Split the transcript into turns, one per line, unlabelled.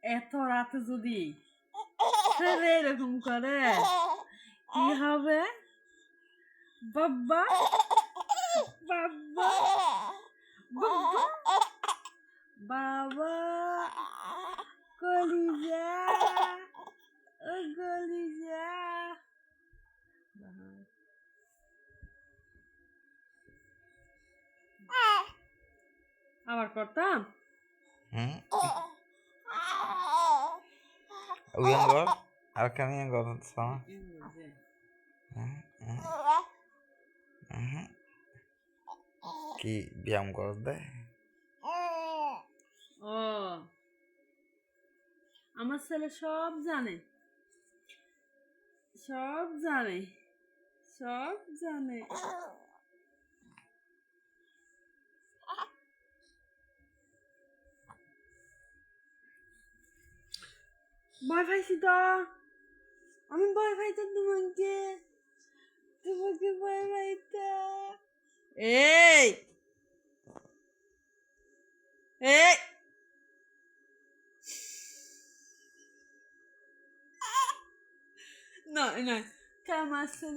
এত রাতে যদি ছেলে এরকম করে কি হবে? বাবা বাবা বাবা বাবা কলিজা ও কলিজা আবার করতাম
Uyan kok, arkannya yang kok sama. Ki biam kok deh.
ও আমার ছেলে সব জানে সব জানে সব জানে ভয় পাইছি তো আমি ভয় পাইতাম তোমাকে ভয় পাইতাম এই এই নয় নয় কাম আছে